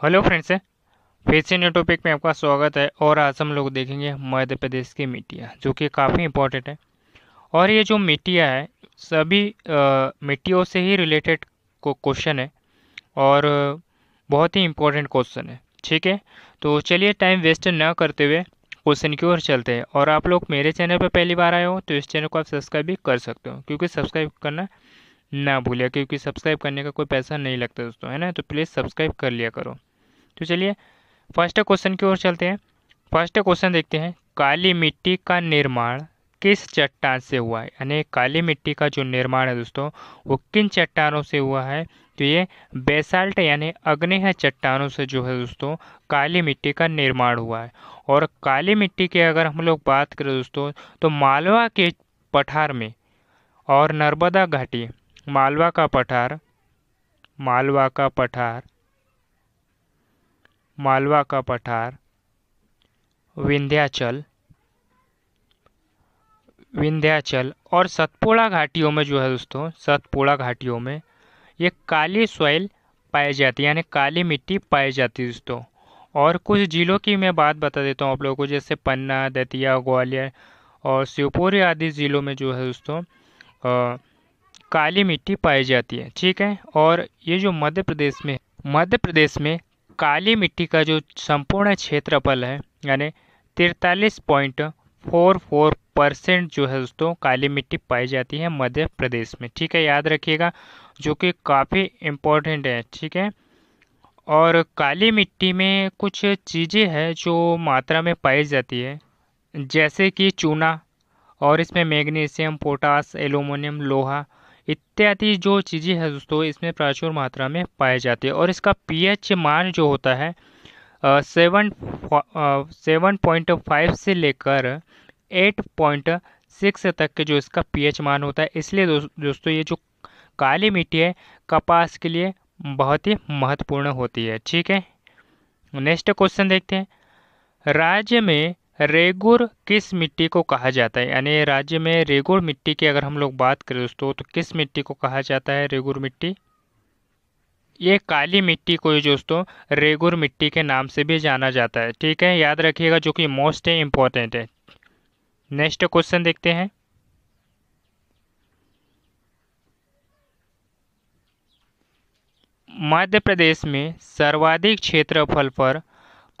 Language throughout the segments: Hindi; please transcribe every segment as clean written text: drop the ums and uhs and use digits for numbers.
हेलो फ्रेंड्स, फिर से न्यू टॉपिक में आपका स्वागत है। और आज हम लोग देखेंगे मध्य प्रदेश की मिट्टियाँ, जो कि काफ़ी इंपॉर्टेंट है। और ये जो मिट्टियाँ है, सभी मिट्टियों से ही रिलेटेड क्वेश्चन है। और बहुत ही इंपॉर्टेंट क्वेश्चन है। ठीक है, तो चलिए टाइम वेस्ट ना करते हुए क्वेश्चन की ओर चलते हैं। और आप लोग मेरे चैनल पर पहली बार आए हो तो इस चैनल को आप सब्सक्राइब भी कर सकते हो, क्योंकि सब्सक्राइब करना ना भूलिए, क्योंकि सब्सक्राइब करने का कोई पैसा नहीं लगता दोस्तों, है ना। तो प्लीज़ सब्सक्राइब कर लिया करो। तो चलिए फर्स्ट क्वेश्चन की ओर चलते हैं। फर्स्ट क्वेश्चन देखते हैं, काली मिट्टी का निर्माण किस चट्टान से हुआ है। यानी काली मिट्टी का जो निर्माण है दोस्तों, वो किन चट्टानों से हुआ है। तो ये बेसाल्ट यानी अग्नेय चट्टानों से जो है दोस्तों काली मिट्टी का निर्माण हुआ है। और काली मिट्टी की अगर हम लोग बात करें दोस्तों, तो मालवा के पठार में और नर्मदा घाटी, मालवा का पठार, मालवा का पठार, मालवा का पठार, विंध्याचल, विंध्याचल और सतपुड़ा घाटियों में जो है दोस्तों, सतपुड़ा घाटियों में ये काली सॉइल पाई जाती है, यानी काली मिट्टी पाई जाती है दोस्तों। और कुछ जिलों की मैं बात बता देता हूँ आप लोगों को, जैसे पन्ना, दतिया, ग्वालियर और शिवपुरी आदि जिलों में जो है दोस्तों काली मिट्टी पाई जाती है। ठीक है, और ये जो मध्य प्रदेश में काली मिट्टी का जो संपूर्ण क्षेत्रफल है, यानी 43.44% जो है दोस्तों काली मिट्टी पाई जाती है मध्य प्रदेश में। ठीक है, याद रखिएगा, जो कि काफ़ी इम्पोर्टेंट है। ठीक है, और काली मिट्टी में कुछ चीज़ें हैं जो मात्रा में पाई जाती है, जैसे कि चूना, और इसमें मैग्नीशियम, पोटास, एल्यूमिनियम, लोहा इत्यादि जो चीज़ें हैं दोस्तों, इसमें प्रचुर मात्रा में पाई जाती है। और इसका पीएच मान जो होता है 7.5 से लेकर 8.6 तक के जो इसका पीएच मान होता है। इसलिए दोस्तों ये जो काली मिट्टी है कपास के लिए बहुत ही महत्वपूर्ण होती है। ठीक है, नेक्स्ट क्वेश्चन देखते हैं, राज्य में रेगुर किस मिट्टी को कहा जाता है। यानी राज्य में रेगुर मिट्टी की अगर हम लोग बात करें दोस्तों, तो किस मिट्टी को कहा जाता है रेगुर मिट्टी। ये काली मिट्टी को ही दोस्तों रेगुर मिट्टी के नाम से भी जाना जाता है। ठीक है, याद रखिएगा, जो कि मोस्ट इम्पोर्टेंट है। नेक्स्ट क्वेश्चन देखते हैं, मध्य प्रदेश में सर्वाधिक क्षेत्रफल पर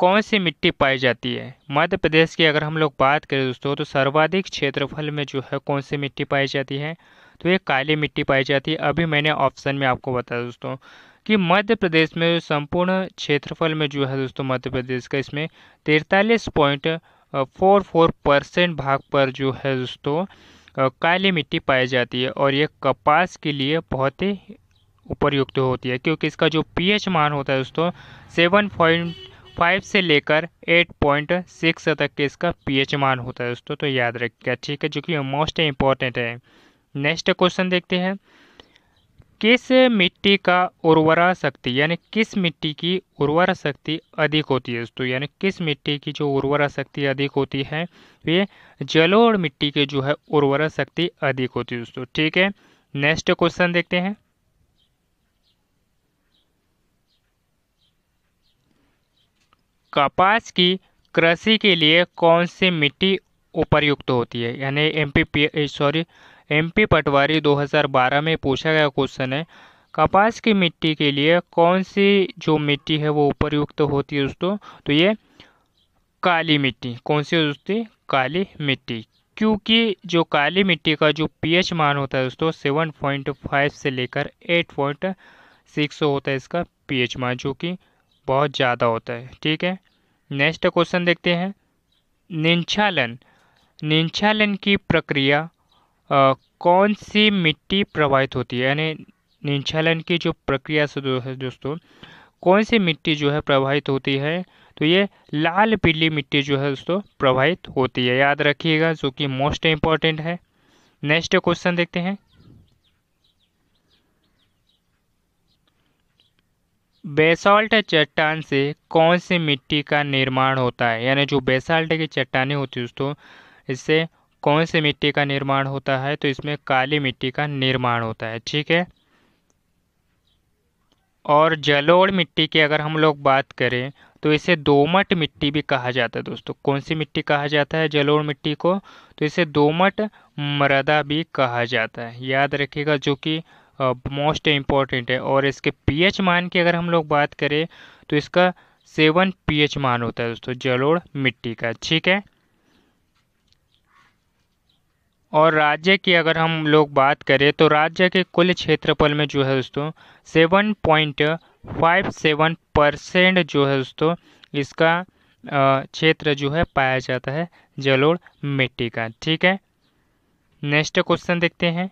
कौन सी मिट्टी पाई जाती है। मध्य प्रदेश की अगर हम लोग बात करें दोस्तों, तो सर्वाधिक क्षेत्रफल में जो है कौन सी मिट्टी पाई जाती है। तो ये काली मिट्टी पाई जाती है। अभी मैंने ऑप्शन में आपको बताया दोस्तों कि मध्य प्रदेश में संपूर्ण क्षेत्रफल में जो है दोस्तों मध्य प्रदेश का, इसमें 43.44% भाग पर जो है दोस्तों काली मिट्टी पाई जाती है। और ये कपास के लिए बहुत ही उपयुक्त होती है, क्योंकि इसका जो पीएच मान होता है दोस्तों 7.5 से लेकर 8.6 तक के इसका पीएच मान होता है दोस्तों। तो याद रखिएगा, ठीक है, जो कि मोस्ट इम्पॉर्टेंट है। नेक्स्ट क्वेश्चन देखते हैं, किस मिट्टी का उर्वरा शक्ति, यानी किस मिट्टी की उर्वरा शक्ति अधिक होती है दोस्तों। यानी किस मिट्टी की जो उर्वरा शक्ति अधिक होती है, तो ये जलोढ़ मिट्टी की जो है उर्वरा शक्ति अधिक होती है दोस्तों। ठीक है, नेक्स्ट क्वेश्चन देखते हैं, कपास की कृषि के लिए कौन सी मिट्टी उपयुक्त होती है। यानी एमपी पटवारी 2012 में पूछा गया क्वेश्चन है, कपास की मिट्टी के लिए कौन सी जो मिट्टी है वो उपयुक्त होती है दोस्तों। तो ये काली मिट्टी, कौन सी होती है, काली मिट्टी। क्योंकि जो काली मिट्टी का जो पीएच मान होता है दोस्तों 7.5 से लेकर 8.6 होता है इसका पीएच मान, जो कि बहुत ज़्यादा होता है। ठीक है, नेक्स्ट क्वेश्चन देखते हैं, निंछालन, निंछालन की प्रक्रिया कौन सी मिट्टी प्रभावित होती है। यानी निंछालन की जो प्रक्रिया से जो है दोस्तों कौन सी मिट्टी जो है प्रभावित होती है। तो ये लाल पीली मिट्टी जो है दोस्तों प्रभावित होती है, याद रखिएगा, जो कि मोस्ट इम्पॉर्टेंट है। नेक्स्ट क्वेश्चन देखते हैं, बेसाल्ट चट्टान से कौन सी मिट्टी का निर्माण होता है। यानी जो बेसाल्ट की चट्टानें होती है दोस्तों, इससे कौन सी मिट्टी का निर्माण होता है। तो इसमें काली मिट्टी का निर्माण होता है। ठीक है, और जलोढ़ मिट्टी की अगर हम लोग बात करें तो इसे दोमट मिट्टी भी कहा जाता है दोस्तों। कौन सी मिट्टी कहा जाता है जलोढ़ मिट्टी को? तो इसे दोमट मृदा भी कहा जाता है, याद रखिएगा, जो कि मोस्ट इम्पॉर्टेंट है। और इसके पीएच मान की अगर हम लोग बात करें तो इसका 7 पीएच मान होता है दोस्तों जलोढ़ मिट्टी का, ठीक है। और राज्य की अगर हम लोग बात करें तो राज्य के कुल क्षेत्रफल में जो है दोस्तों 7.57% जो है दोस्तों इसका क्षेत्र जो है पाया जाता है जलोढ़ मिट्टी का, ठीक है। नेक्स्ट क्वेश्चन देखते हैं।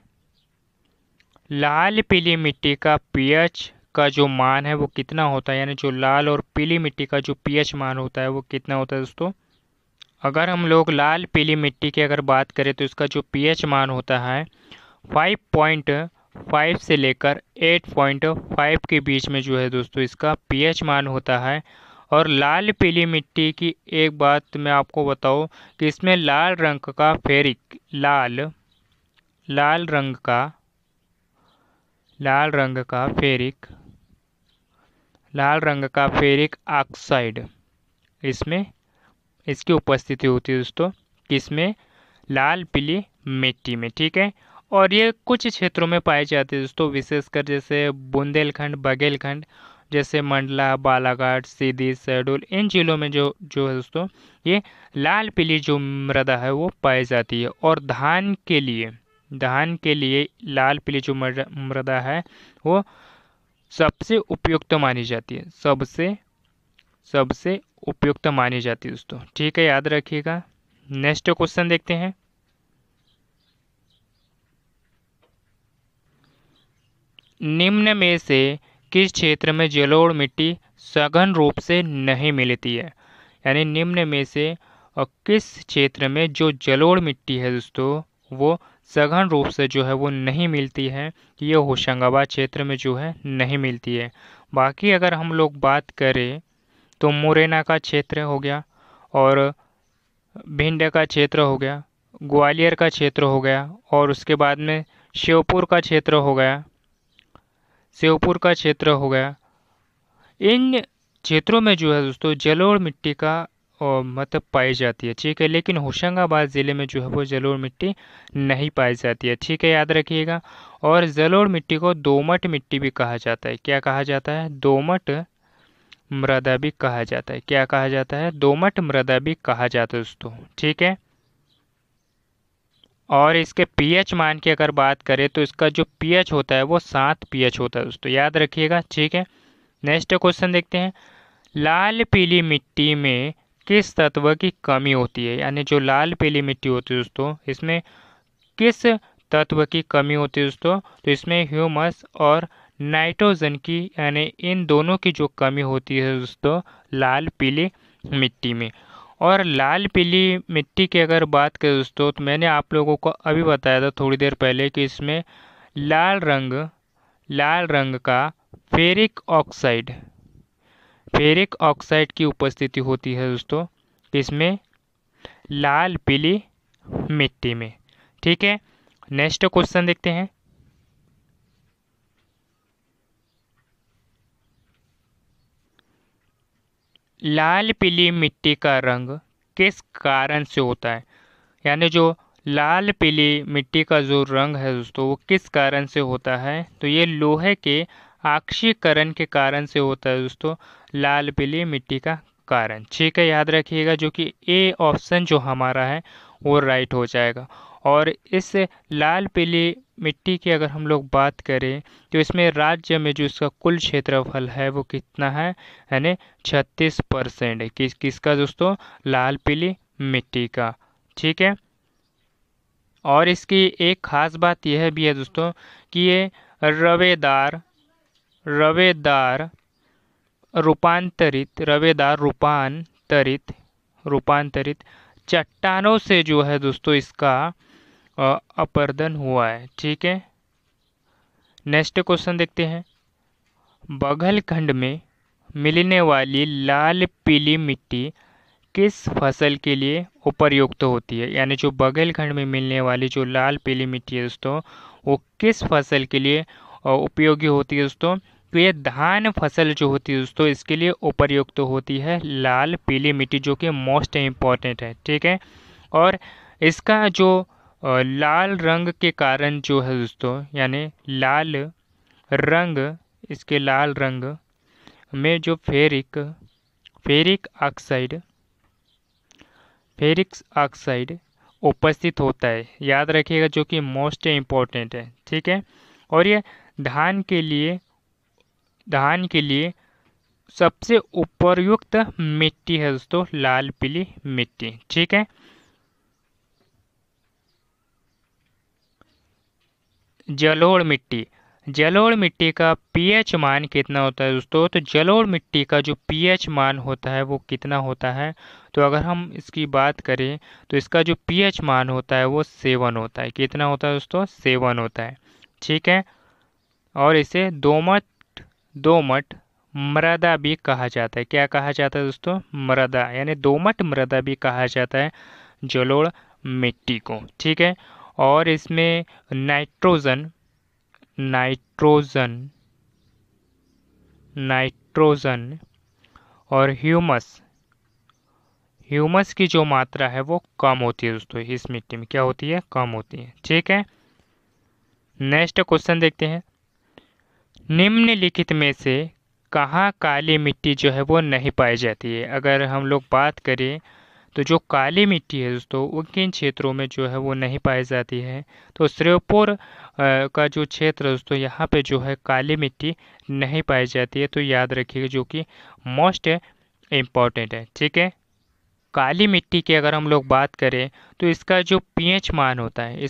लाल पीली मिट्टी का पीएच का जो मान है वो कितना होता है, यानी जो लाल और पीली मिट्टी का जो पीएच मान होता है वो कितना होता है दोस्तों? अगर हम लोग लाल पीली मिट्टी की अगर बात करें तो इसका जो पीएच मान होता है 5.5 से लेकर 8.5 के बीच में जो है दोस्तों इसका पीएच मान होता है। और लाल पीली मिट्टी की एक बात मैं आपको बताऊं कि इसमें लाल रंग का फेरिक लाल रंग का फेरिक ऑक्साइड इसमें इसकी उपस्थिति होती है दोस्तों, किसमें? लाल पीली मिट्टी में, ठीक है। और ये कुछ क्षेत्रों में पाए जाते हैं दोस्तों, विशेषकर जैसे बुंदेलखंड, बघेलखंड, जैसे मंडला, बालाघाट, सीधी, शहडोल, इन जिलों में जो है दोस्तों ये लाल पीली जो मृदा है वो पाई जाती है। और धान के लिए लाल पीली जो मृदा है वो सबसे उपयुक्त मानी जाती है, सबसे उपयुक्त मानी जाती है दोस्तों, ठीक है, याद रखिएगा। नेक्स्ट क्वेश्चन देखते हैं। निम्न में से किस क्षेत्र में जलोढ़ मिट्टी सघन रूप से नहीं मिलती है? यानी निम्न में से किस क्षेत्र में जो जलोढ़ मिट्टी है दोस्तों वो सघन रूप से जो है वो नहीं मिलती है? ये होशंगाबाद क्षेत्र में जो है नहीं मिलती है। बाकी अगर हम लोग बात करें तो मुरैना का क्षेत्र हो गया, और भिंड का क्षेत्र हो गया, ग्वालियर का क्षेत्र हो गया, और उसके बाद में श्योपुर का क्षेत्र हो गया। इन क्षेत्रों में जो है दोस्तों जलोढ़ मिट्टी का मतलब पाई जाती है, ठीक है। लेकिन होशंगाबाद ज़िले में जो है वो जलोढ़ मिट्टी नहीं पाई जाती है, ठीक है, याद रखिएगा। और जलोढ़ मिट्टी को दोमट मिट्टी भी कहा जाता है। क्या कहा जाता है? दोमट मृदा भी कहा जाता है। क्या कहा जाता है? दोमट मृदा भी कहा जाता है दोस्तों, ठीक है। और इसके पीएच मान की अगर बात करें तो इसका जो पीएच होता है वो 7 पीएच होता है दोस्तों, याद रखिएगा, ठीक है। नेक्स्ट क्वेश्चन देखते हैं। लाल पीली मिट्टी में किस तत्व की कमी होती है? यानी जो लाल पीली मिट्टी होती है दोस्तों इसमें किस तत्व की कमी होती है दोस्तों? तो इसमें ह्यूमस और नाइट्रोजन की, यानी इन दोनों की जो कमी होती है दोस्तों लाल पीली मिट्टी में। और लाल पीली मिट्टी की अगर बात करें दोस्तों तो मैंने आप लोगों को अभी बताया था थोड़ी देर पहले कि इसमें लाल रंग का फेरिक ऑक्साइड की उपस्थिति होती है दोस्तों, इसमें लाल पीली मिट्टी में, ठीक है। नेक्स्ट क्वेश्चन देखते हैं। लाल पीली मिट्टी का रंग किस कारण से होता है? यानी जो लाल पीली मिट्टी का जो रंग है दोस्तों वो किस कारण से होता है? तो ये लोहे के ऑक्सीकरण के कारण से होता है दोस्तों, लाल पीली मिट्टी का कारण, ठीक है, याद रखिएगा, जो कि ए ऑप्शन जो हमारा है वो राइट हो जाएगा। और इस लाल पीली मिट्टी की अगर हम लोग बात करें तो इसमें राज्य में जो इसका कुल क्षेत्रफल है वो कितना है? यानी 36% है। किसका दोस्तों? लाल पीली मिट्टी का, ठीक है। और इसकी एक खास बात यह भी है दोस्तों कि ये रवेदार रूपांतरित चट्टानों से जो है दोस्तों इसका अपरदन हुआ है, ठीक है। नेक्स्ट क्वेश्चन देखते हैं। बघेलखंड में मिलने वाली लाल पीली मिट्टी किस फसल के लिए उपयुक्त होती है? यानी जो बघेलखंड में मिलने वाली जो लाल पीली मिट्टी है दोस्तों वो किस फसल के लिए उपयोगी होती है दोस्तों? तो ये धान फसल जो होती है दोस्तों इसके लिए उपयुक्त होती है लाल पीली मिट्टी, जो कि मोस्ट इम्पॉर्टेंट है। ठीक है, और इसका जो लाल रंग के कारण जो है दोस्तों, यानी लाल रंग, इसके लाल रंग में जो फेरिक ऑक्साइड उपस्थित होता है, याद रखिएगा, जो कि मोस्ट इम्पोर्टेंट है। ठीक है, और ये धान के लिए सबसे उपयुक्त मिट्टी है दोस्तों लाल पीली मिट्टी। ठीक है, जलोढ़ मिट्टी का पीएच मान कितना होता है दोस्तों? तो जलोढ़ मिट्टी का जो पीएच मान होता है वो कितना होता है? तो अगर हम इसकी बात करें तो इसका जो पीएच मान होता है वो 7 होता है। कितना होता है दोस्तों? 7 होता है। ठीक है, और इसे दोमट मृदा भी कहा जाता है। क्या कहा जाता है दोस्तों? मृदा, यानी दोमट मृदा भी कहा जाता है जलोढ़ मिट्टी को। ठीक है, और इसमें नाइट्रोजन और ह्यूमस की जो मात्रा है वो कम होती है दोस्तों। इस मिट्टी में क्या होती है? कम होती है। ठीक है, नेक्स्ट क्वेश्चन देखते हैं। निम्नलिखित में से कहाँ काली मिट्टी जो है वो नहीं पाई जाती है? अगर हम लोग बात करें तो जो काली मिट्टी है दोस्तों वो किन क्षेत्रों में जो है वो नहीं पाई जाती है? तो श्योपुर का जो क्षेत्र दोस्तों, यहाँ पे जो है काली मिट्टी नहीं पाई जाती है। तो याद रखिएगा, जो कि मोस्ट इम्पॉर्टेंट है। ठीक है, काली मिट्टी की अगर हम लोग बात करें तो इसका जो पीएच मान होता है,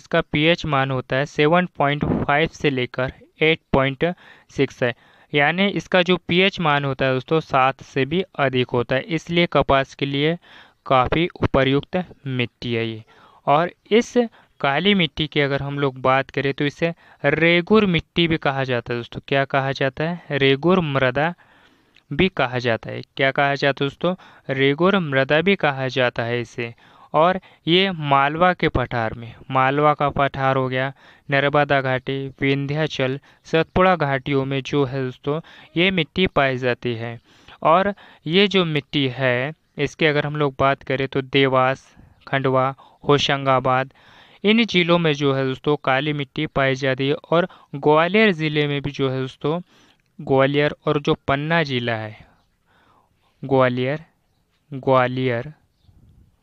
7.5 से लेकर 8.6 है। यानी इसका जो पीएच मान होता है दोस्तों 7 से भी अधिक होता है। इसलिए कपास के लिए काफ़ी उपयुक्त मिट्टी है ये। और इस काली मिट्टी की अगर हम लोग बात करें तो इसे रेगुर मिट्टी भी कहा जाता है दोस्तों। क्या कहा जाता है? रेगुर मृदा भी कहा जाता है। क्या कहा जाता है दोस्तों? रेगुर मृदा भी कहा जाता है इसे। और ये मालवा के पठार में, मालवा का पठार हो गया, नर्मदा घाटी, विंध्याचल, सतपुड़ा घाटियों में जो है दोस्तों ये मिट्टी पाई जाती है। और ये जो मिट्टी है इसके अगर हम लोग बात करें तो देवास, खंडवा, होशंगाबाद, इन जिलों में जो है दोस्तों काली मिट्टी पाई जाती है। और ग्वालियर ज़िले में भी जो है दोस्तों, ग्वालियर और जो पन्ना जिला है,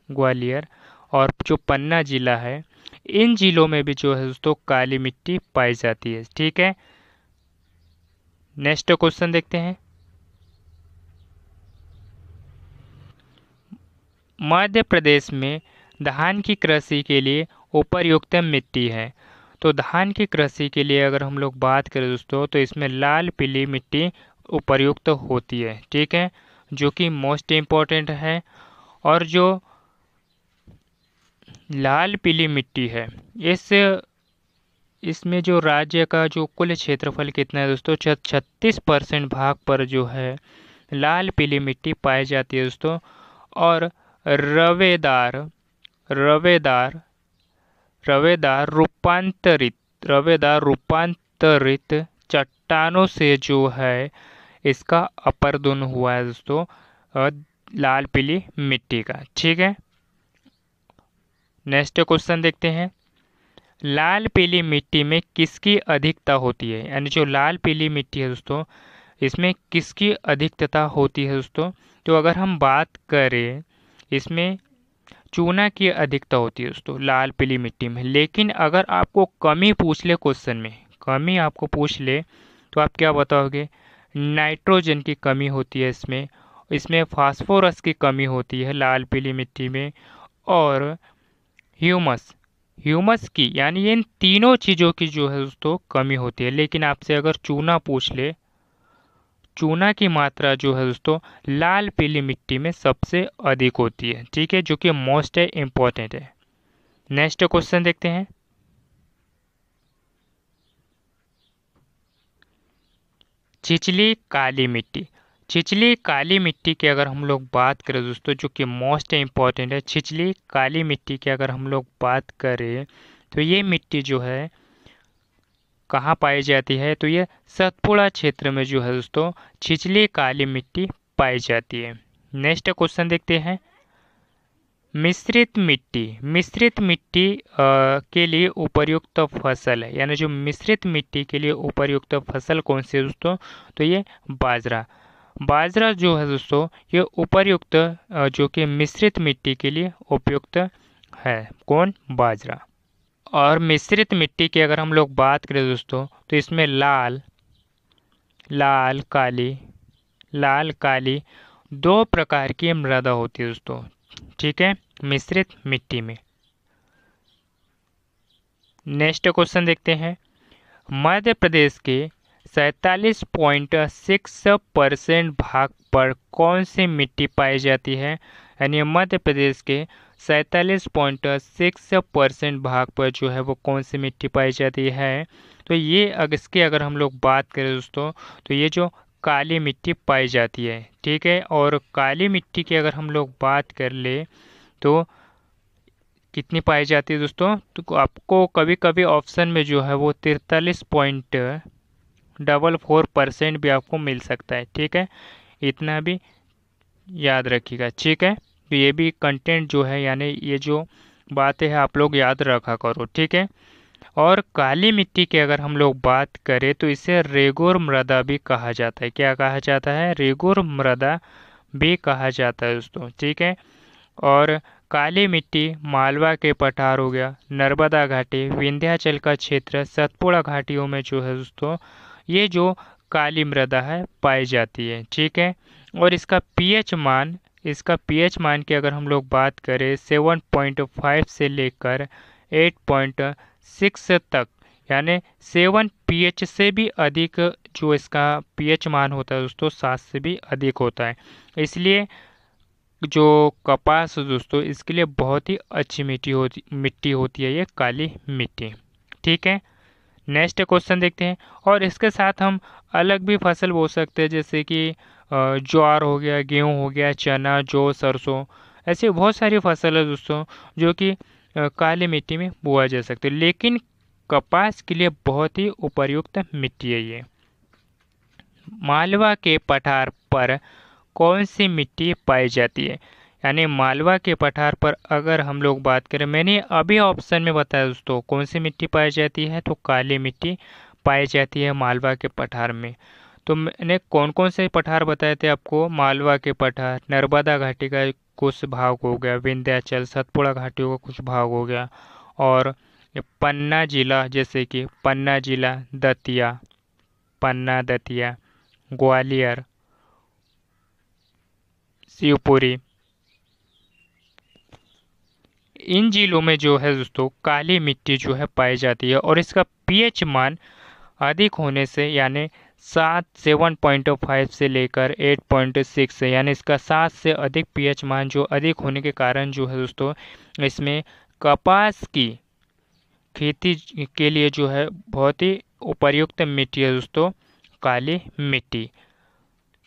ग्वालियर और जो पन्ना जिला है, इन जिलों में भी जो है दोस्तों काली मिट्टी पाई जाती है। ठीक है, नेक्स्ट क्वेश्चन देखते हैं। मध्य प्रदेश में धान की कृषि के लिए उपयुक्त मिट्टी है। तो धान की कृषि के लिए अगर हम लोग बात करें दोस्तों तो इसमें लाल पीली मिट्टी उपयुक्त होती है। ठीक है, जो कि मोस्ट इम्पॉर्टेंट है। और जो लाल पीली मिट्टी है इसमें जो राज्य का जो कुल क्षेत्रफल कितना है दोस्तों, 36% भाग पर जो है लाल पीली मिट्टी पाई जाती है दोस्तों। और रवेदार रूपांतरित चट्टानों से जो है इसका अपर्दन हुआ है दोस्तों लाल पीली मिट्टी का। ठीक है, नेक्स्ट क्वेश्चन देखते हैं। लाल पीली मिट्टी में किसकी अधिकता होती है? यानी जो लाल पीली मिट्टी है दोस्तों इसमें किसकी अधिकता होती है दोस्तों? तो अगर हम बात करें इसमें चूना की अधिकता होती है दोस्तों लाल पीली मिट्टी में। लेकिन अगर आपको कमी पूछ ले, क्वेश्चन में कमी आपको पूछ ले तो आप क्या बताओगे? नाइट्रोजन की कमी होती है इसमें फास्फोरस की कमी होती है लाल पीली मिट्टी में, और ह्यूमस की, यानी इन तीनों चीज़ों की जो है दोस्तों कमी होती है। लेकिन आपसे अगर चूना पूछ ले, चूना की मात्रा जो है दोस्तों लाल पीली मिट्टी में सबसे अधिक होती है। ठीक है, जो कि मोस्ट इम्पॉर्टेंट है। नेक्स्ट क्वेश्चन देखते हैं। छिछली काली मिट्टी की अगर हम लोग बात करें दोस्तों, जो कि मोस्ट इम्पॉर्टेंट है, छिछली काली मिट्टी की अगर हम लोग बात करें तो ये मिट्टी जो है कहाँ पाई जाती है, तो ये सतपुड़ा क्षेत्र में जो है दोस्तों छिछली काली मिट्टी पाई जाती है। नेक्स्ट क्वेश्चन देखते हैं। मिश्रित मिट्टी, मिश्रित मिट्टी के लिए उपयुक्त फसल है, यानी जो मिश्रित मिट्टी के लिए उपयुक्त फसल कौन सी है दोस्तों, तो ये बाजरा। बाजरा जो है दोस्तों ये उपयुक्त जो कि मिश्रित मिट्टी के लिए उपयुक्त है, कौन, बाजरा। और मिश्रित मिट्टी की अगर हम लोग बात करें दोस्तों, तो इसमें लाल काली दो प्रकार की मृदा होती है दोस्तों, ठीक है, मिश्रित मिट्टी में। नेक्स्ट क्वेश्चन देखते हैं। मध्य प्रदेश के 47.6% भाग पर कौन सी मिट्टी पाई जाती है, यानी मध्य प्रदेश के 47.6% भाग पर जो है वो कौन सी मिट्टी पाई जाती है, तो ये इसकी अगर हम लोग बात करें दोस्तों, तो ये जो काली मिट्टी पाई जाती है, ठीक है। और काली मिट्टी की अगर हम लोग बात कर ले तो कितनी पाई जाती है दोस्तों, तो आपको कभी कभी ऑप्शन में जो है वो 43.44% भी आपको मिल सकता है, ठीक है, इतना भी याद रखिएगा, ठीक है। तो ये भी कंटेंट जो है, यानी ये जो बातें हैं आप लोग याद रखा करो, ठीक है। और काली मिट्टी की अगर हम लोग बात करें तो इसे रेगुर मृदा भी कहा जाता है। क्या कहा जाता है, रेगुर मृदा भी कहा जाता है दोस्तों, ठीक है। और काली मिट्टी मालवा के पठार हो गया, नर्मदा घाटी, विंध्याचल का क्षेत्र, सतपुड़ा घाटियों में जो है दोस्तों ये जो काली मृदा है पाई जाती है, ठीक है। और इसका पीएच मान की अगर हम लोग बात करें 7.5 से लेकर 8.6 तक, यानी 7 पीएच से भी अधिक जो इसका पीएच मान होता है दोस्तों 7 से भी अधिक होता है। इसलिए जो कपास दोस्तों इसके लिए बहुत ही अच्छी मिट्टी होती है ये काली मिट्टी, ठीक है। नेक्स्ट क्वेश्चन देखते हैं। और इसके साथ हम अलग भी फसल बो सकते हैं, जैसे कि ज्वार हो गया, गेहूं हो गया, चना, जौ, सरसों, ऐसी बहुत सारी फसल है दोस्तों जो कि काली मिट्टी में बोआ जा सकते हैं, लेकिन कपास के लिए बहुत ही उपयुक्त मिट्टी है ये। मालवा के पठार पर कौन सी मिट्टी पाई जाती है, यानी मालवा के पठार पर अगर हम लोग बात करें, मैंने अभी ऑप्शन में बताया दोस्तों कौन सी मिट्टी पाई जाती है, तो काली मिट्टी पाई जाती है मालवा के पठार में। तो मैंने कौन कौन से पठार बताए थे आपको, मालवा के पठार, नर्मदा घाटी का कुछ भाग हो गया, विंध्याचल, सतपुड़ा घाटियों का कुछ भाग हो गया, और पन्ना जिला, जैसे कि पन्ना जिला, दतिया, ग्वालियर, शिवपुरी, इन जिलों में जो है दोस्तों काली मिट्टी जो है पाई जाती है। और इसका पीएच मान अधिक होने से, यानी 7.5 से लेकर 8.6 है, यानी इसका 7 से अधिक पीएच मान जो अधिक होने के कारण जो है दोस्तों इसमें कपास की खेती के लिए जो है बहुत ही उपयुक्त मिट्टी है दोस्तों काली मिट्टी।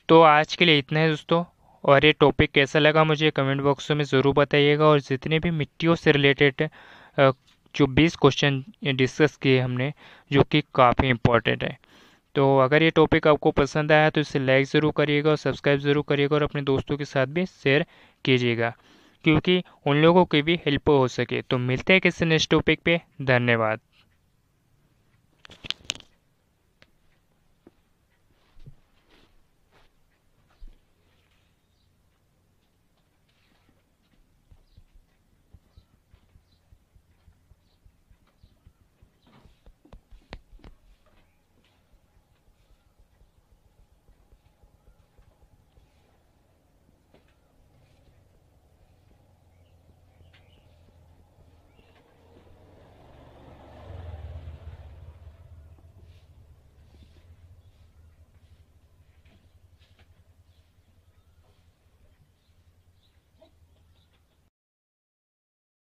तो आज के लिए इतना है दोस्तों, और ये टॉपिक कैसा लगा मुझे कमेंट बॉक्स में ज़रूर बताइएगा। और जितने भी मिट्टियों से रिलेटेड जो 20 क्वेश्चन डिस्कस किए हमने, जो कि काफ़ी इम्पोर्टेंट है, तो अगर ये टॉपिक आपको पसंद आया तो इसे लाइक ज़रूर करिएगा और सब्सक्राइब ज़रूर करिएगा और अपने दोस्तों के साथ भी शेयर कीजिएगा, क्योंकि उन लोगों की भी हेल्प हो सके। तो मिलते हैं किसी नेक्स्ट टॉपिक पे, धन्यवाद।